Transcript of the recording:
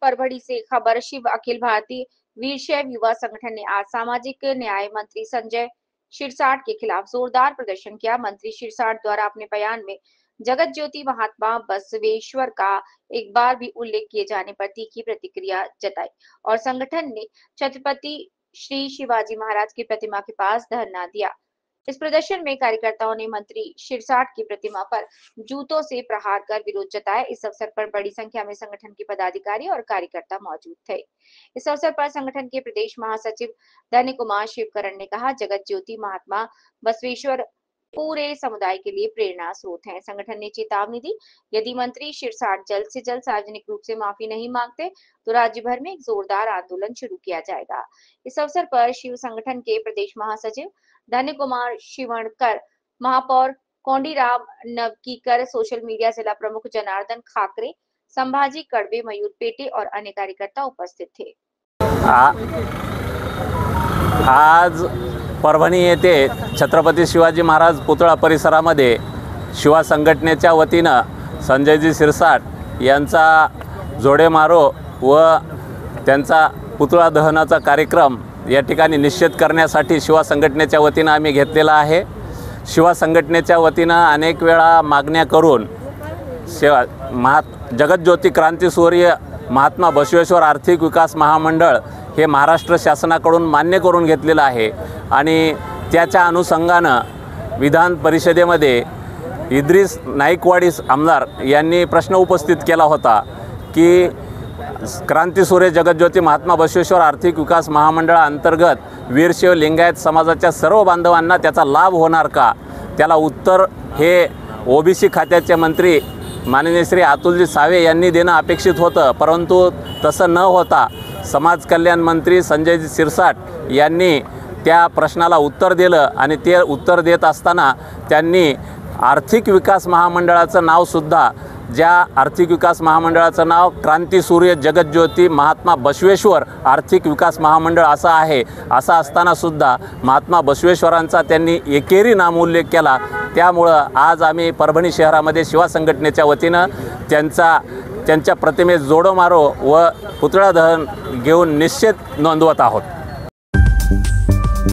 परभणी से खबर। शिव अखिल भारतीय वीरशैव युवा संगठन ने आज सामाजिक न्याय मंत्री संजय शिरसाट के खिलाफ जोरदार प्रदर्शन किया। मंत्री शिरसाट द्वारा अपने बयान में जगत ज्योति महात्मा बसवेश्वर का एक बार भी उल्लेख किए जाने पर तीखी प्रतिक्रिया जताई और संगठन ने छत्रपति श्री शिवाजी महाराज की प्रतिमा के पास धरना दिया। इस प्रदर्शन में कार्यकर्ताओं ने मंत्री शिरसाट की प्रतिमा पर जूतों से प्रहार कर विरोध जताया। इस अवसर पर बड़ी संख्या में संगठन के पदाधिकारी और कार्यकर्ता मौजूद थे। इस अवसर पर संगठन के प्रदेश महासचिव धन्य कुमार शिवकरण ने कहा, जगत ज्योति महात्मा बसवेश्वर पूरे समुदाय के लिए प्रेरणा स्रोत हैं। संगठन ने चेतावनी दी, यदि मंत्री शिरसाट जल्द से जल्द सार्वजनिक रूप से माफी नहीं मांगते तो राज्य भर में एक जोरदार आंदोलन शुरू किया जाएगा। इस अवसर पर शिव संगठन के प्रदेश महासचिव धन्य कुमार शिवणकर, महापौर कोंडीराम नवकीकर, सोशल मीडिया जिला प्रमुख जनार्दन खाकरे, संभाजी कड़वे, मयूर पेटे और अन्य कार्यकर्ता उपस्थित थे। आज परभणी येथे छत्रपती शिवाजी महाराज पुतळा परिसरामध्ये शिवा संघटनेच्या वतीनं संजयजी शिरसाट यांचा जोडेमारो व त्यांचा पुतळा दहनाचा कार्यक्रम या ठिकाणी निश्चित करण्यासाठी शिवा संघटनेच्या वतीनं आम्ही घेतलेला आहे। शिवा संघटनेच्या वतीनं अनेक वेळा मागण्या करून जगतज्योती क्रांतीसूर्य महात्मा बसवेश्वर आर्थिक विकास महामंडळ हे महाराष्ट्र शासनाकडून मान्य करून घेतलेलं आहे आणि त्याच्या अनुषंगानं विधान परिषदेमध्ये इद्रिस नाईकवाडी आमदार यांनी प्रश्न उपस्थित केला होता की क्रांतीसूर्य जगतज्योती महात्मा बसवेश्वर आर्थिक विकास महामंडळाअंतर्गत वीरशैव लिंगायत समाजाच्या सर्व बांधवांना त्याचा लाभ होणार का। त्याला उत्तर हे ओबीसी खात्याचे मंत्री माननीय श्री अतुलजी सावे यांनी देणं अपेक्षित होतं, परंतु तसं न होता समाज कल्याण मंत्री संजयजी शिरसाट यांनी त्या प्रश्नाला उत्तर दिलं आणि ते उत्तर देत असताना त्यांनी आर्थिक विकास महामंडळाचं नावसुद्धा, ज्या आर्थिक विकास महामंडळाचं नाव क्रांतीसूर्य जगतज्योती महात्मा बसवेश्वर आर्थिक विकास महामंडळ असं आहे, असं असतानासुद्धा महात्मा बसवेश्वरांचा त्यांनी एकेरी नामोल्लेख केला। त्यामुळं आज आम्ही परभणी शहरामध्ये शिवा संघटनेच्या वतीनं त्यांच्या प्रतिमेस जोडो मारो व पुतळा दहन घेऊन निषेध नोंदवत आहोत।